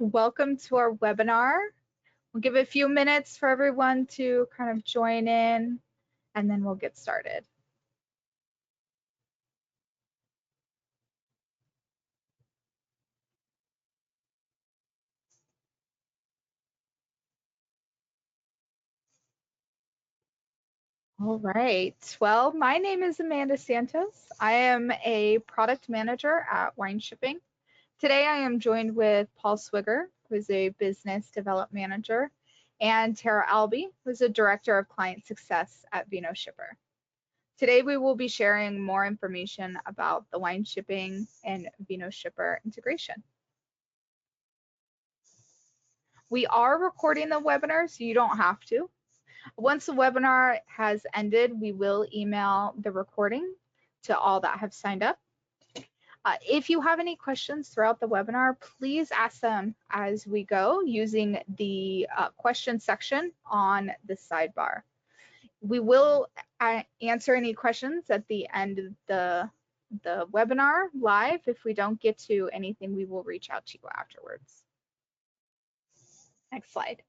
Welcome to our webinar. We'll give it a few minutes for everyone to kind of join in, and then we'll get started. All right. Well, my name is Amanda Santos. I am a product manager at Wineshipping. Today I am joined with Paul Swigger, who is a business development manager, and Tara Albee, who is a director of client success at Vinoshipper. Today we will be sharing more information about the Wineshipping and Vinoshipper integration. We are recording the webinar, so you don't have to. Once the webinar has ended, we will email the recording to all that have signed up. If you have any questions throughout the webinar, please ask them as we go using the question section on the sidebar. We will answer any questions at the end of the webinar live. If we don't get to anything, we will reach out to you afterwards. Next slide.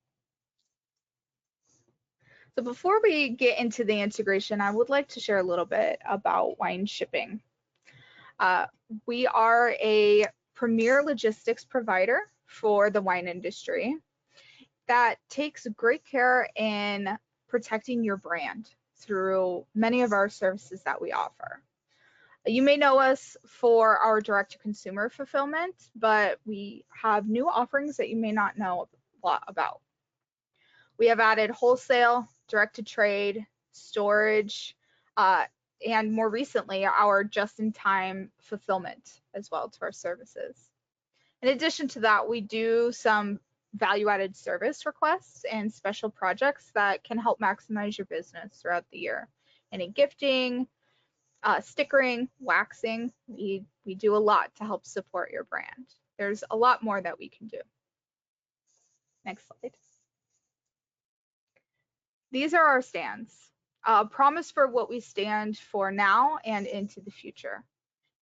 So before we get into the integration, I would like to share a little bit about Wineshipping. We are a premier logistics provider for the wine industry that takes great care in protecting your brand through many of our services that we offer. You may know us for our direct-to-consumer fulfillment, but we have new offerings that you may not know a lot about. We have added wholesale, direct-to-trade, storage, and more recently, our just-in-time fulfillment as well to our services. In addition to that, we do some value-added service requests and special projects that can help maximize your business throughout the year. Any gifting, stickering, waxing, we do a lot to help support your brand. There's a lot more that we can do. Next slide. These are our stands. Promise for what we stand for now and into the future.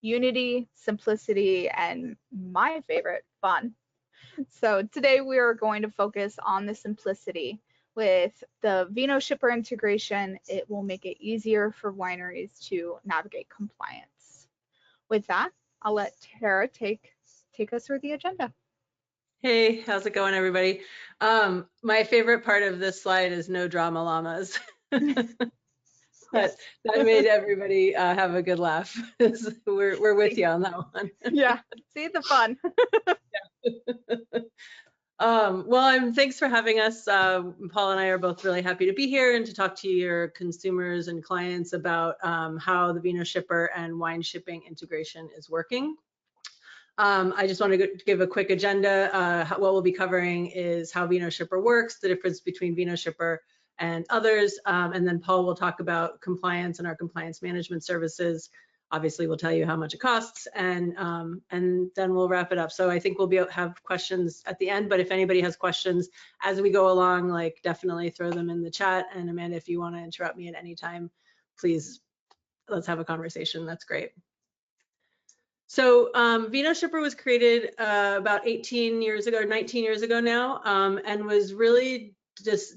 Unity, simplicity, and my favorite, fun. So today we are going to focus on the simplicity. With the Vinoshipper integration, it will make it easier for wineries to navigate compliance. With that, I'll let Tara take us through the agenda. Hey, how's it going, everybody? My favorite part of this slide is no drama llamas. That made everybody have a good laugh. We're with you on that one. Yeah, see the fun. Well, thanks for having us. Paul and I are both really happy to be here and to talk to your consumers and clients about how the Vinoshipper and Wineshipping integration is working. I just want to give a quick agenda. What we'll be covering is how Vinoshipper works, the difference between Vinoshipper and others, and then Paul will talk about compliance and our compliance management services. Obviously, we'll tell you how much it costs, and then we'll wrap it up. So I think we'll have questions at the end, but if anybody has questions as we go along, like definitely throw them in the chat. And Amanda, if you want to interrupt me at any time, please, let's have a conversation. That's great. So Vinoshipper was created about 18 years ago, or 19 years ago now, and was really just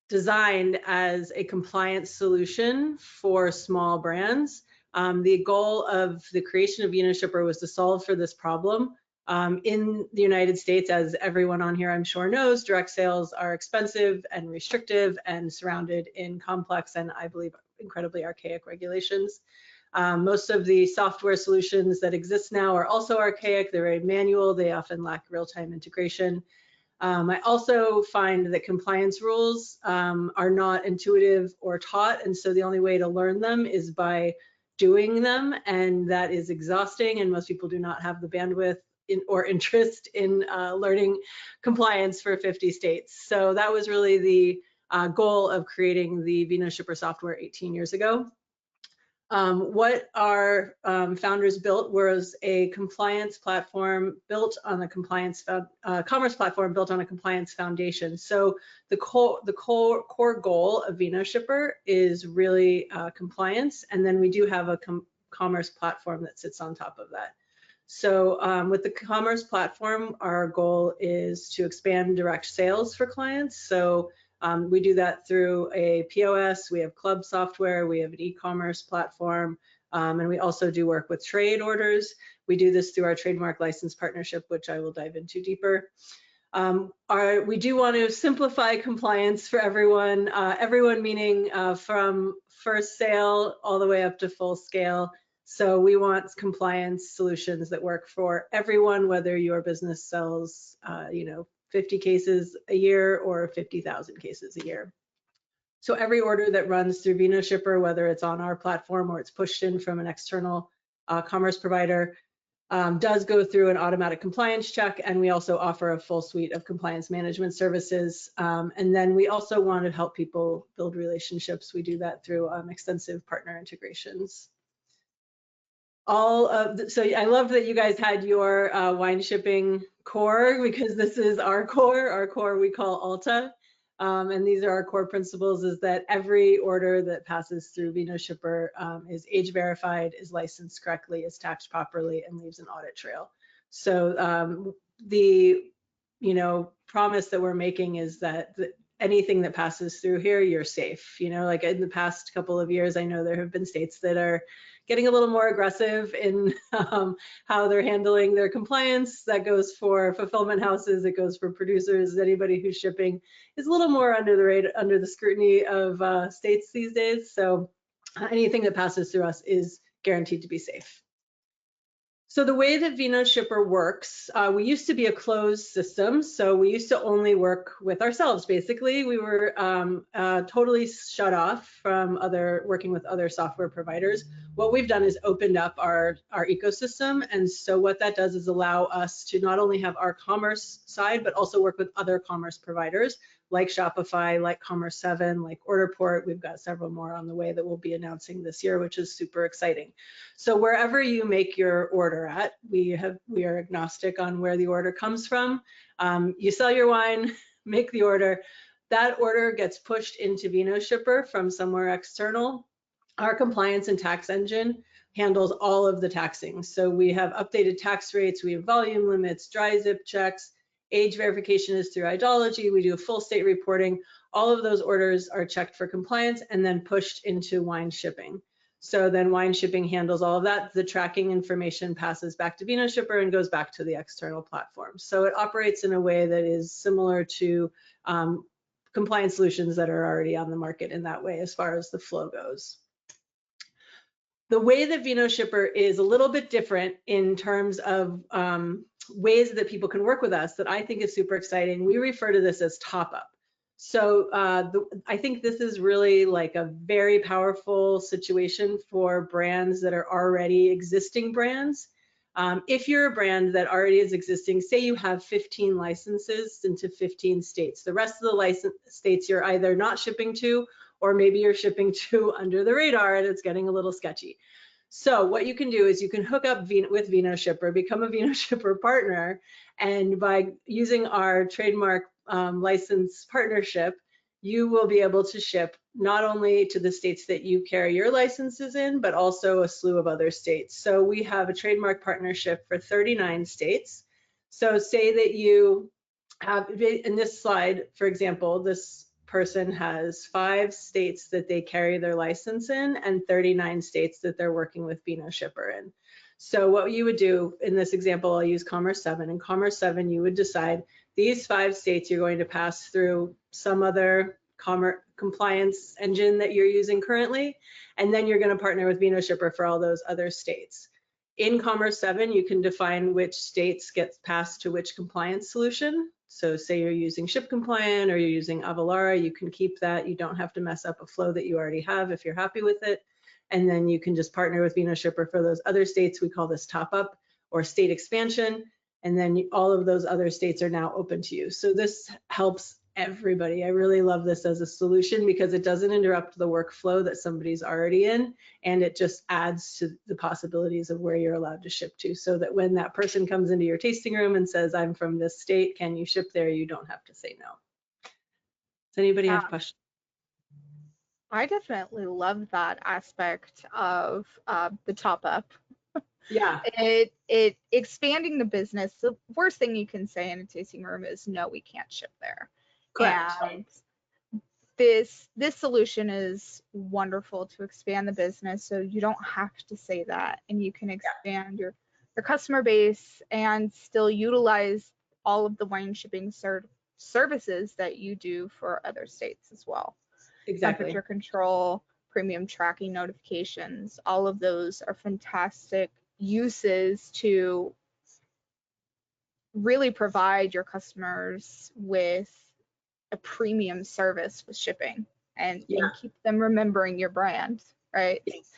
designed as a compliance solution for small brands. The goal of the creation of Vinoshipper was to solve for this problem. In the United States, as everyone on here I'm sure knows, direct sales are expensive and restrictive and surrounded in complex and I believe incredibly archaic regulations. Most of the software solutions that exist now are also archaic. They're very manual. They often lack real-time integration. I also find that compliance rules are not intuitive or taught, and so the only way to learn them is by doing them, and that is exhausting, and most people do not have the bandwidth or interest in learning compliance for 50 states. So that was really the goal of creating the Vinoshipper software 18 years ago. What our founders built was a compliance platform built on a compliance commerce platform built on a compliance foundation. So the core goal of Vinoshipper is really compliance, and then we do have a commerce platform that sits on top of that. So with the commerce platform, our goal is to expand direct sales for clients. So we do that through a POS, we have club software, we have an e-commerce platform, and we also do work with trade orders. We do this through our trademark license partnership, which I will dive into deeper. We do want to simplify compliance for everyone, everyone meaning from first sale all the way up to full scale. So we want compliance solutions that work for everyone, whether your business sells, 50 cases a year or 50,000 cases a year. So every order that runs through Vinoshipper, whether it's on our platform or it's pushed in from an external commerce provider, does go through an automatic compliance check, and we also offer a full suite of compliance management services. And then we also want to help people build relationships. We do that through extensive partner integrations. So I love that you guys had your Wineshipping core, because this is our core. Our core we call Alta. And these are our core principles, is that every order that passes through Vinoshipper is age verified, is licensed correctly, is taxed properly, and leaves an audit trail. So the promise that we're making is that anything that passes through here, you're safe. Like in the past couple of years, I know there have been states that are getting a little more aggressive in how they're handling their compliance. That goes for fulfillment houses, it goes for producers. Anybody who's shipping is a little more under the scrutiny of states these days. So anything that passes through us is guaranteed to be safe. So the way that Vinoshipper works, we used to be a closed system, so we used to only work with ourselves. Basically, we were totally shut off from working with other software providers. What we've done is opened up our ecosystem, and so what that does is allow us to not only have our commerce side, but also work with other commerce providers like Shopify, like Commerce 7, like Orderport. We've got several more on the way that we'll be announcing this year, which is super exciting. So wherever you make your order at, we are agnostic on where the order comes from. You sell your wine, make the order. That order gets pushed into Vinoshipper from somewhere external. Our compliance and tax engine handles all of the taxing. So we have updated tax rates, we have volume limits, dry zip checks, age verification is through Idology, we do a full state reporting. All of those orders are checked for compliance and then pushed into Wineshipping. So then Wineshipping handles all of that. The tracking information passes back to Vinoshipper and goes back to the external platform. So it operates in a way that is similar to compliance solutions that are already on the market in that way as far as the flow goes. The way that Vinoshipper is a little bit different in terms of ways that people can work with us that I think is super exciting. We refer to this as top up. So I think this is really like a very powerful situation for brands that are already existing brands. If you're a brand that already is existing, say you have 15 licenses into 15 states, the rest of the license states you're either not shipping to, or maybe you're shipping to under the radar and it's getting a little sketchy. So what you can do is you can hook up with Vinoshipper, become a Vinoshipper partner, and by using our trademark license partnership, you will be able to ship not only to the states that you carry your licenses in, but also a slew of other states. So we have a trademark partnership for 39 states. So say that you have, in this slide, for example, this person has 5 states that they carry their license in and 39 states that they're working with Vinoshipper in. So what you would do in this example, I'll use Commerce 7. In Commerce 7, you would decide these 5 states you're going to pass through some other compliance engine that you're using currently, and then you're going to partner with Vinoshipper for all those other states. In Commerce 7, you can define which states get passed to which compliance solution. So say you're using Ship Compliant or you're using Avalara, you can keep that. You don't have to mess up a flow that you already have if you're happy with it. And then you can just partner with Vinoshipper for those other states. We call this top up or state expansion. And then all of those other states are now open to you. So this helps everybody. I really love this as a solution because it doesn't interrupt the workflow that somebody's already in, and it just adds to the possibilities of where you're allowed to ship to, so that when that person comes into your tasting room and says, I'm from this state, can you ship there? You don't have to say no. Does anybody have questions? I definitely love that aspect of the top up. Yeah, It expanding the business. The worst thing you can say in a tasting room is no, we can't ship there. correct. And this solution is wonderful to expand the business, so you don't have to say that, and you can expand your customer base and still utilize all of the wine shipping services that you do for other states as well. Exactly. Temperature control, premium tracking notifications, all of those are fantastic uses to really provide your customers with a premium service with shipping Yeah. and keep them remembering your brand, right? Yes.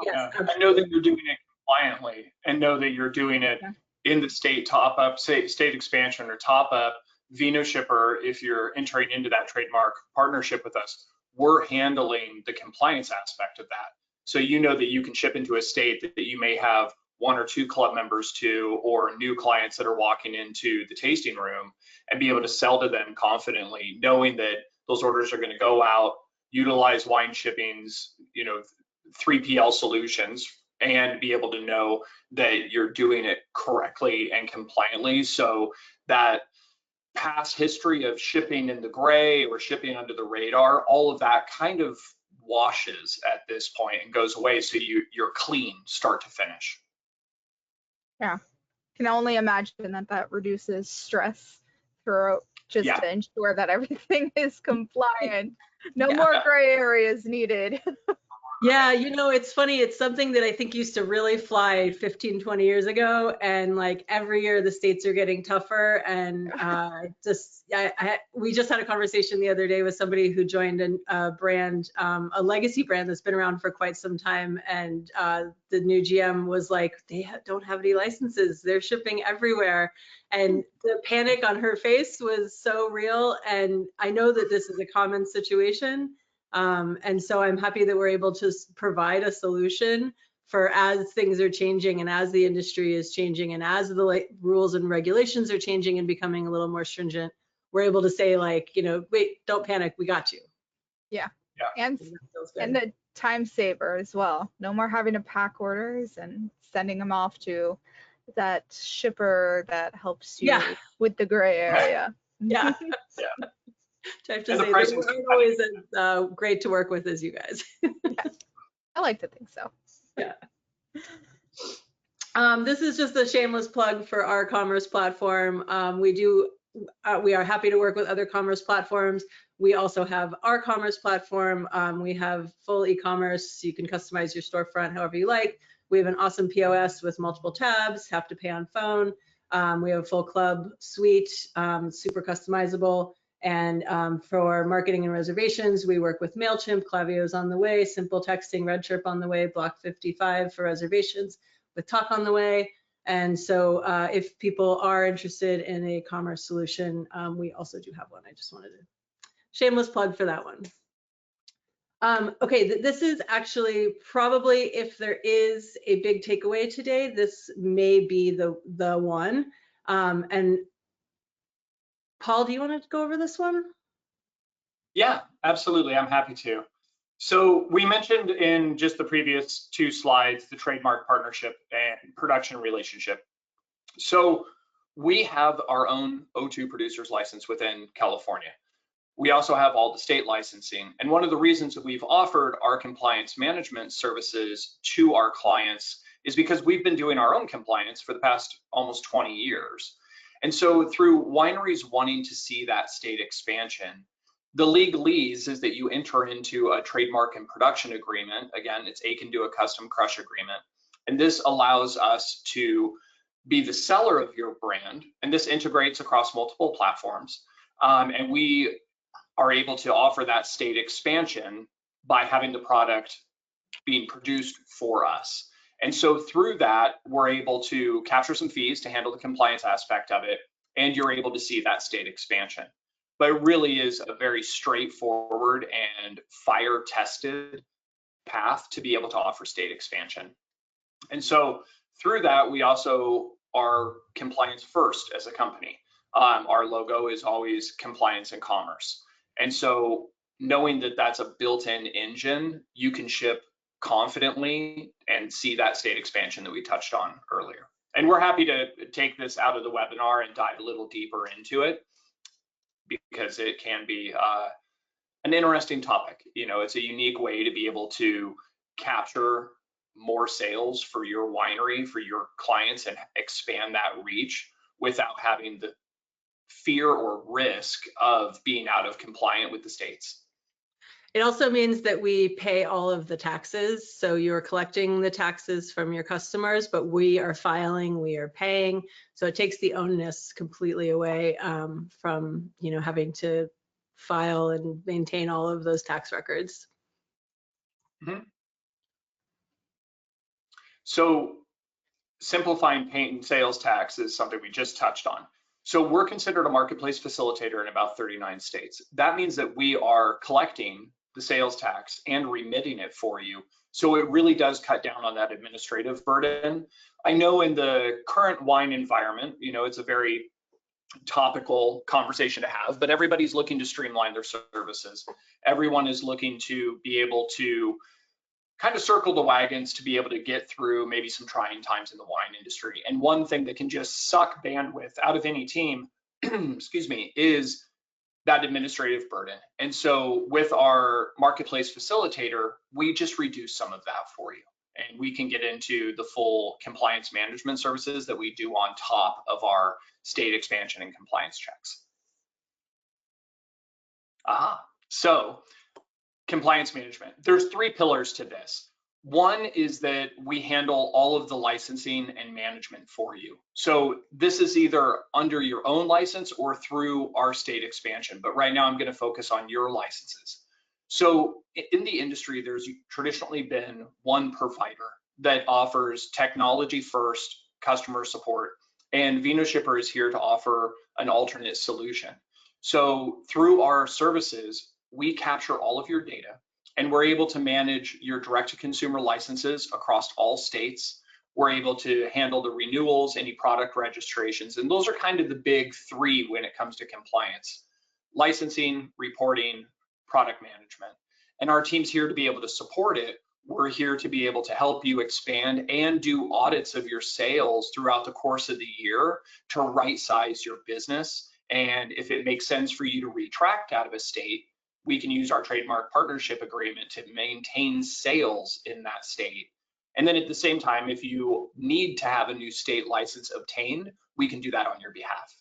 Yes, I know that absolutely. you're doing it compliantly and know that you're doing it Yeah. in the state top up, state expansion or top up. Vinoshipper, if you're entering into that trademark partnership with us, we're handling the compliance aspect of that. So you know that you can ship into a state that you may have one or two club members to, or new clients that are walking into the tasting room, and be able to sell to them confidently, knowing that those orders are going to go out, utilize Wineshipping's, 3PL solutions, and be able to know that you're doing it correctly and compliantly. So that past history of shipping in the gray or shipping under the radar, all of that kind of washes at this point and goes away. So you're clean start to finish. Yeah. Can only imagine that reduces stress for just Yeah. to ensure that everything is compliant. No Yeah. more gray areas needed. Yeah, it's funny. It's something that I think used to really fly 15, 20 years ago. And like every year the states are getting tougher. And we just had a conversation the other day with somebody who joined a brand, a legacy brand that's been around for quite some time. And the new GM was like, they don't have any licenses. They're shipping everywhere. And the panic on her face was so real. And I know that this is a common situation. And so I'm happy that we're able to provide a solution for as things are changing and as the industry is changing and as the rules and regulations are changing and becoming a little more stringent, we're able to say like, wait, don't panic, we got you. Yeah. Yeah. And the time saver as well. No more having to pack orders and sending them off to that shipper that helps you with the gray area. Yeah. Yeah. I have to And the say, they pricing's aren't always as great to work with as you guys. Yes. I like to think so. Yeah. This is just a shameless plug for our commerce platform. We are happy to work with other commerce platforms. We also have our commerce platform. We have full e-commerce. You can customize your storefront however you like. We have an awesome POS with multiple tabs, have to pay on phone. We have a full club suite, super customizable. And for marketing and reservations, we work with MailChimp, Klaviyo's on the way, Simple Texting, Redshirt on the way, Block 55 for reservations, with Talk on the way. And so if people are interested in a commerce solution, we also do have one. I just wanted to shameless plug for that one. Okay, this is actually probably, if there is a big takeaway today, this may be the one. And Paul, do you want to go over this one? Yeah, absolutely. I'm happy to. So we mentioned in just the previous two slides, the trademark partnership and production relationship. So we have our own O2 producer's license within California. We also have all the state licensing. And one of the reasons that we've offered our compliance management services to our clients is because we've been doing our own compliance for the past almost 20 years. And so through wineries wanting to see that state expansion, the legalese is that you enter into a trademark and production agreement. Again, it's a can do a custom crush agreement. And this allows us to be the seller of your brand. And this integrates across multiple platforms. And we are able to offer that state expansion by having the product being produced for us. And so through that, we're able to capture some fees to handle the compliance aspect of it, and you're able to see that state expansion. But it really is a very straightforward and fire tested path to be able to offer state expansion. And so through that, we also are compliance first as a company. Our logo is always compliance and commerce. And so knowing that that's a built-in engine, you can ship confidently and see that state expansion that we touched on earlier. And we're happy to take this out of the webinar and dive a little deeper into it, because it can be an interesting topic. You know, it's a unique way to be able to capture more sales for your winery, for your clients, and expand that reach without having the fear or risk of being out of compliant with the states. It also means that we pay all of the taxes. So you're collecting the taxes from your customers, but we are filing, we are paying. So it takes the onus completely away from, you know, having to file and maintain all of those tax records. Mm-hmm. So simplifying paint and sales tax is something we just touched on. So we're considered a marketplace facilitator in about 39 states. That means that we are collecting the sales tax and remitting it for you. So it really does cut down on that administrative burden. I know in the current wine environment, you know, it's a very topical conversation to have, but everybody's looking to streamline their services. Everyone is looking to be able to kind of circle the wagons to be able to get through maybe some trying times in the wine industry. And one thing that can just suck bandwidth out of any team, excuse me, is that administrative burden. And so with our marketplace facilitator, we just reduce some of that for you. And we can get into the full compliance management services that we do on top of our state expansion and compliance checks. So compliance management. There's 3 pillars to this. One is that we handle all of the licensing and management for you. So this is either under your own license or through our state expansion, but right now I'm going to focus on your licenses. So in the industry, there's traditionally been one provider that offers technology first customer support, and Vinoshipper is here to offer an alternate solution. So through our services, we capture all of your data, and we're able to manage your direct-to-consumer licenses across all states. We're able to handle the renewals, any product registrations, and those are kind of the big 3 when it comes to compliance: licensing, reporting, product management. And our team's here to be able to support it. We're here to be able to help you expand and do audits of your sales throughout the course of the year to right-size your business. And if it makes sense for you to retract out of a state, we can use our trademark partnership agreement to maintain sales in that state. And then at the same time, if you need to have a new state license obtained, we can do that on your behalf.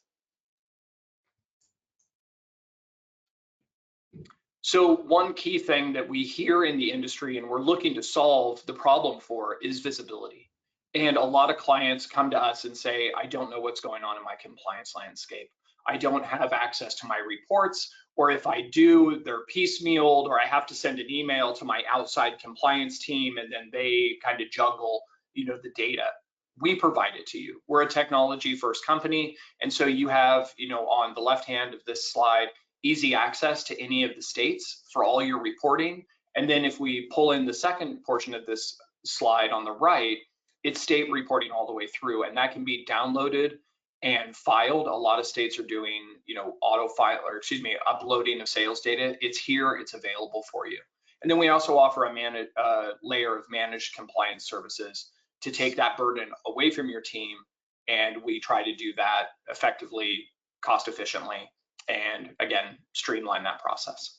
So one key thing that we hear in the industry and we're looking to solve the problem for is visibility. And a lot of clients come to us and say, I don't know what's going on in my compliance landscape. I don't have access to my reports, or if I do, they're piecemealed, or I have to send an email to my outside compliance team and then they kind of juggle, you know, the data. We provide it to you. We're a technology first company. And so you have, you know, on the left hand of this slide, easy access to any of the states for all your reporting. And then if we pull in the second portion of this slide on the right, it's state reporting all the way through, and that can be downloaded and filed. A lot of states are doing, you know, uploading of sales data. It's here, it's available for you. And then we also offer a layer of managed compliance services to take that burden away from your team. And we try to do that effectively, cost efficiently, and again, streamline that process.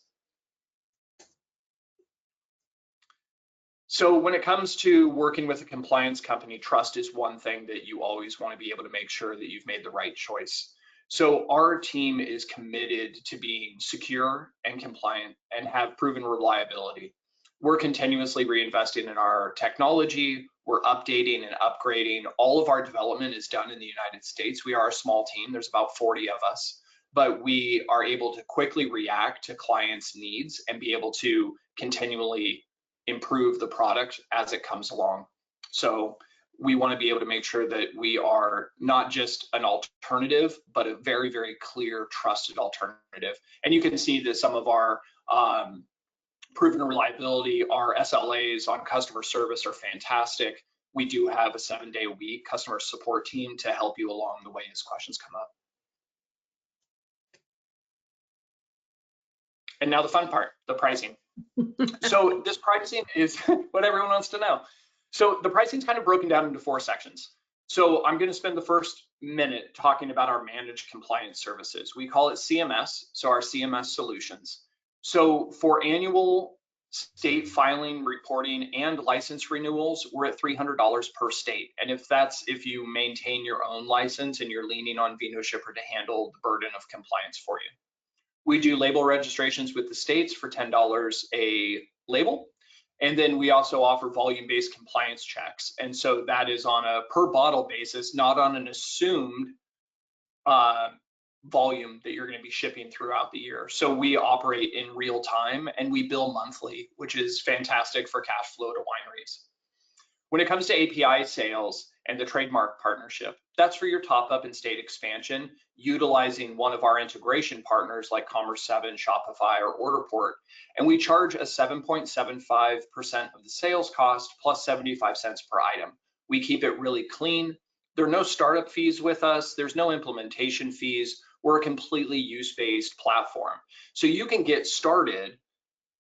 So when it comes to working with a compliance company, trust is one thing that you always want to be able to make sure that you've made the right choice. So our team is committed to being secure and compliant and have proven reliability. We're continuously reinvesting in our technology. We're updating and upgrading. All of our development is done in the United States. We are a small team. There's about 40 of us, but we are able to quickly react to clients' needs and be able to continually improve the product as it comes along. So we want to be able to make sure that we are not just an alternative, but a very, very clear, trusted alternative. And you can see that some of our proven reliability, our SLAs on customer service are fantastic. We do have a 7-day-a-week customer support team to help you along the way as questions come up. And now the fun part, the pricing. So this pricing is what everyone wants to know. So the pricing is kind of broken down into 4 sections. So I'm going to spend the first minute talking about our managed compliance services. We call it CMS, so our CMS solutions. So for annual state filing, reporting, and license renewals, we're at $300 per state. And if you maintain your own license and you're leaning on Vinoshipper to handle the burden of compliance for you. We do label registrations with the states for $10 a label. And then we also offer volume-based compliance checks. And so that is on a per bottle basis, not on an assumed volume that you're going to be shipping throughout the year. So we operate in real time and we bill monthly, which is fantastic for cash flow to wineries. When it comes to API sales and the trademark partnership, that's for your top up and state expansion, utilizing one of our integration partners like Commerce7, Shopify, or Orderport. And we charge a 7.75% of the sales cost plus 75 cents per item. We keep it really clean. There are no startup fees with us. There's no implementation fees. We're a completely use-based platform. So you can get started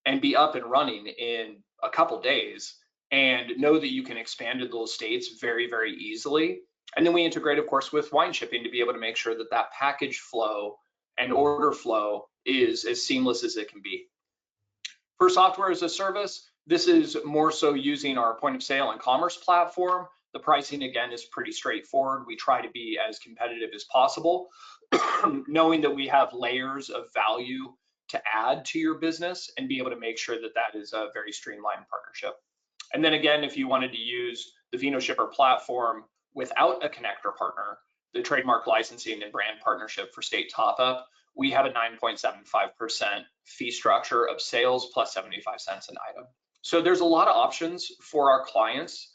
and be up and running in a couple days and know that you can expand to those states very, very easily. And then we integrate, of course, with Wineshipping to be able to make sure that that package flow and order flow is as seamless as it can be. For software as a service, this is more so using our point of sale and commerce platform. The pricing, again, is pretty straightforward. We try to be as competitive as possible, knowing that we have layers of value to add to your business and be able to make sure that that is a very streamlined partnership. And then again, if you wanted to use the Vinoshipper platform without a connector partner, the trademark licensing and brand partnership for state top-up, we have a 9.75% fee structure of sales plus 75 cents an item. So there's a lot of options for our clients.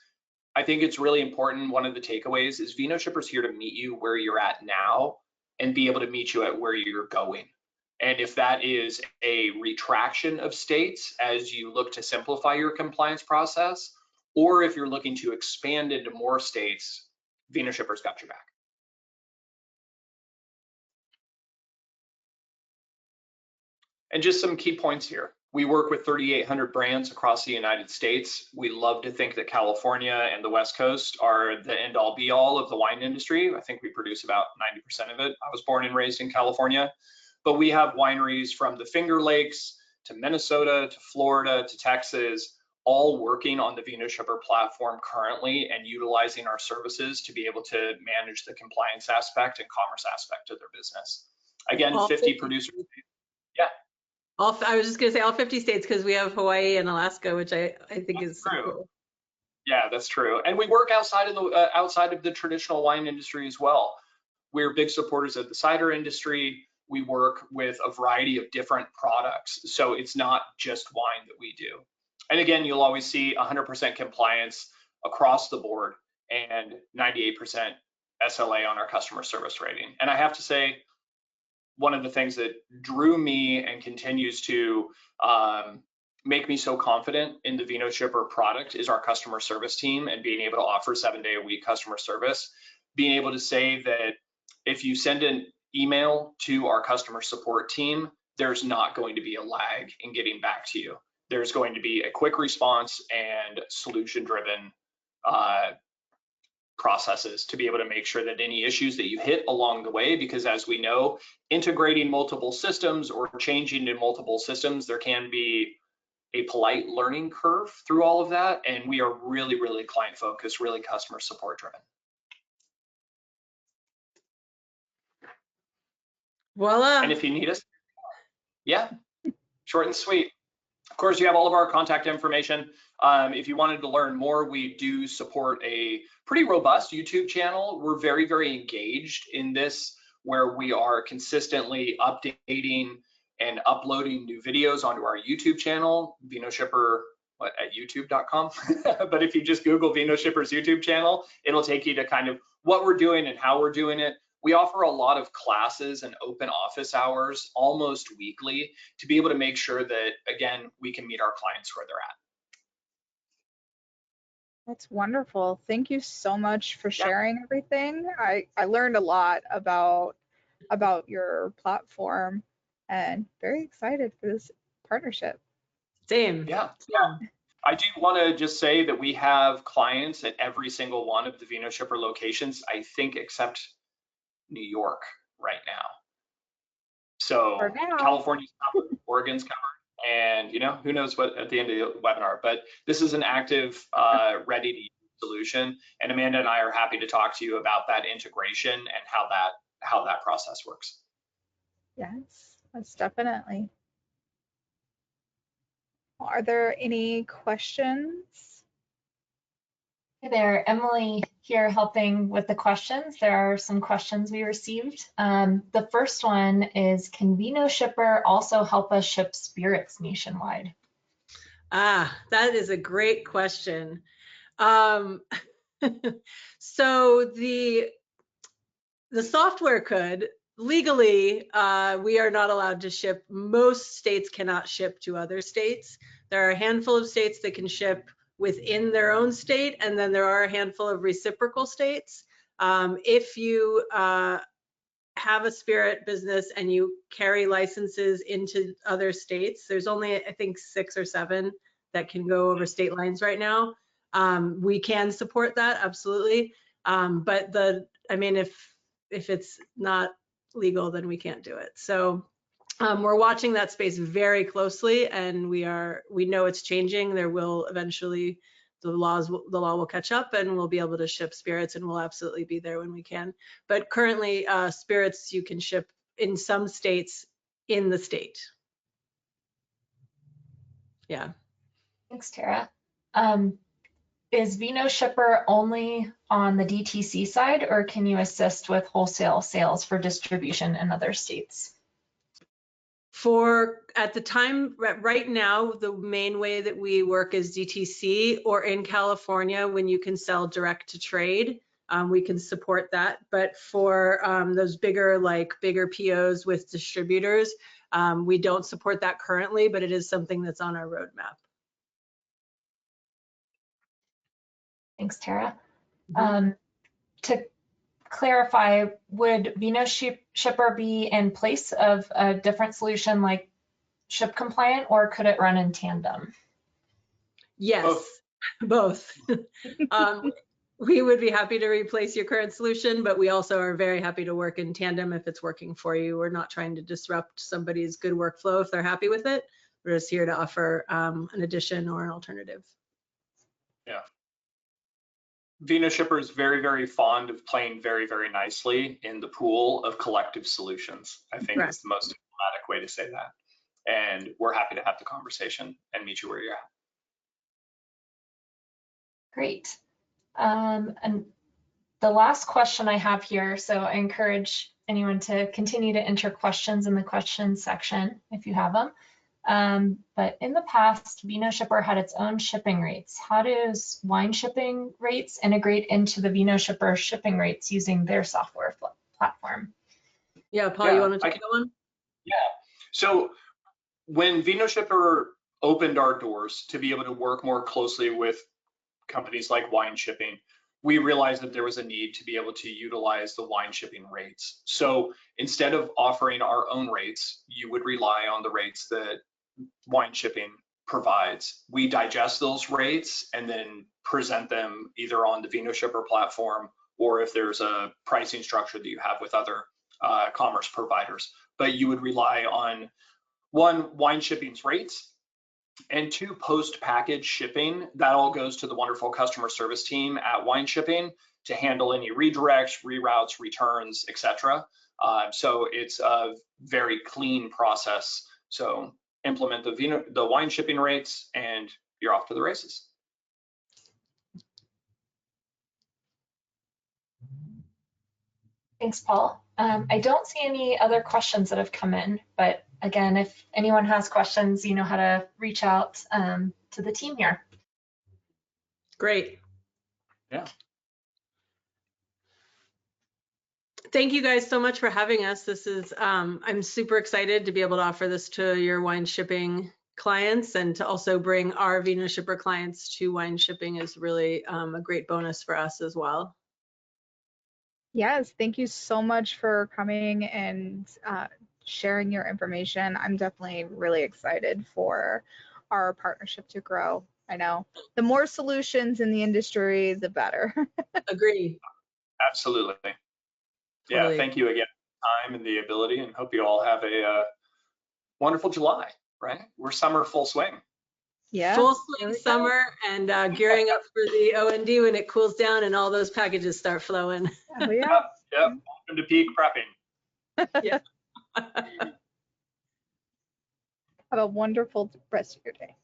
I think it's really important. One of the takeaways is Vinoshipper's here to meet you where you're at now and be able to meet you at where you're going. And if that is a retraction of states as you look to simplify your compliance process, or if you're looking to expand into more states, Vinoshipper's got your back. And just some key points here. We work with 3,800 brands across the United States. We love to think that California and the West Coast are the end all be all of the wine industry. I think we produce about 90% of it. I was born and raised in California. But we have wineries from the Finger Lakes to Minnesota to Florida to Texas, all working on the Vinoshipper platform currently and utilizing our services to be able to manage the compliance aspect and commerce aspect of their business. Again, 50 producers. Yeah. I was just going to say all 50 states because we have Hawaii and Alaska, which I think is true. Cool. Yeah, that's true. And we work outside of the traditional wine industry as well. We're big supporters of the cider industry. We work with a variety of different products. So it's not just wine that we do. And again, you'll always see 100% compliance across the board and 98% SLA on our customer service rating. And I have to say, one of the things that drew me and continues to make me so confident in the Vinoshipper product is our customer service team and being able to offer 7-day-a-week customer service. Being able to say that if you send an email to our customer support team, there's not going to be a lag in getting back to you. There's going to be a quick response and solution-driven processes to be able to make sure that any issues that you hit along the way, because as we know, integrating multiple systems or changing in multiple systems, there can be a polite learning curve through all of that. And we are really, really client focused, really customer support driven. Voila. And if you need us, yeah, short and sweet. Of course, you have all of our contact information. If you wanted to learn more, we do support a pretty robust YouTube channel. We're very, very engaged in this, where we are consistently updating and uploading new videos onto our YouTube channel, Vinoshipper at youtube.com. But if you just Google Vinoshipper's YouTube channel, it'll take you to kind of what we're doing and how we're doing it. We offer a lot of classes and open office hours almost weekly to be able to make sure that, again, we can meet our clients where they're at. That's wonderful. Thank you so much for sharing everything. I learned a lot about your platform and very excited for this partnership. Same. Yeah. I do want to just say that we have clients at every single one of the Vinoshipper locations, I think, except New York right now. So For now. California's covered, Oregon's covered, and who knows what at the end of the webinar. But this is an active, ready to use solution, and Amanda and I are happy to talk to you about that integration and how that process works. Yes, most definitely. Are there any questions? Hey there, Emily here helping with the questions. There are some questions we received. The first one is, can Vinoshipper also help us ship spirits nationwide? That is a great question. So the software could. Legally, we are not allowed to ship. Most states cannot ship to other states. There are a handful of states that can ship within their own state, and then there are a handful of reciprocal states. If you have a spirit business and you carry licenses into other states, there's only, I think, 6 or 7 that can go over state lines right now. We can support that, absolutely. But if it's not legal, then we can't do it. So we're watching that space very closely, and we know it's changing. There will eventually, the law will catch up, and we'll be able to ship spirits, and we'll absolutely be there when we can. But currently, spirits you can ship in some states in the state. Yeah. Thanks, Tara. Is Vinoshipper only on the DTC side, or can you assist with wholesale sales for distribution in other states? At the time, right now, the main way that we work is DTC, or in California, when you can sell direct to trade, we can support that. But for those bigger POs with distributors, we don't support that currently, but it is something that's on our roadmap. Thanks, Tara. To clarify, would Vinoshipper be in place of a different solution like Ship Compliant, or could it run in tandem? Yes, both. We would be happy to replace your current solution, but we also are very happy to work in tandem if it's working for you. We're not trying to disrupt somebody's good workflow if they're happy with it. We're just here to offer an addition or an alternative. Yeah. Vinoshipper is very, very fond of playing very, very nicely in the pool of collective solutions. I think is the most diplomatic way to say that. And we're happy to have the conversation and meet you where you're at. Great. And the last question I have here, so I encourage anyone to continue to enter questions in the questions section if you have them. But in the past, Vinoshipper had its own shipping rates. How does Wineshipping rates integrate into the Vinoshipper shipping rates using their software platform? Yeah, Paul, you want to take that one? Yeah. So when Vinoshipper opened our doors to be able to work more closely with companies like Wineshipping, we realized that there was a need to be able to utilize the Wineshipping rates. So instead of offering our own rates, you would rely on the rates that Wineshipping provides. We digest those rates and then present them either on the Vinoshipper platform, or if there's a pricing structure that you have with other commerce providers. But you would rely on, 1, Wineshipping's rates, and 2, post-package shipping. That all goes to the wonderful customer service team at Wineshipping to handle any redirects, reroutes, returns, etc. So it's a very clean process. So implement the Wineshipping rates and you're off to the races. Thanks, Paul. I don't see any other questions that have come in, but again, if anyone has questions, you know how to reach out to the team here. Great. Yeah. Thank you guys so much for having us. This is, I'm super excited to be able to offer this to your Wineshipping clients, and to also bring our Vinoshipper clients to Wineshipping is really a great bonus for us as well. Yes, thank you so much for coming and sharing your information. I'm definitely really excited for our partnership to grow. I know the more solutions in the industry, the better. Agree. Absolutely. Yeah, Totally. thank you again for the time and the ability, and hope you all have a wonderful July, right? We're summer full swing. Yeah. Full Here swing we go. summer and gearing up for the O&D when it cools down and all those packages start flowing. Oh, yeah. Yep. Welcome to peak prepping. Yeah. Have a wonderful rest of your day.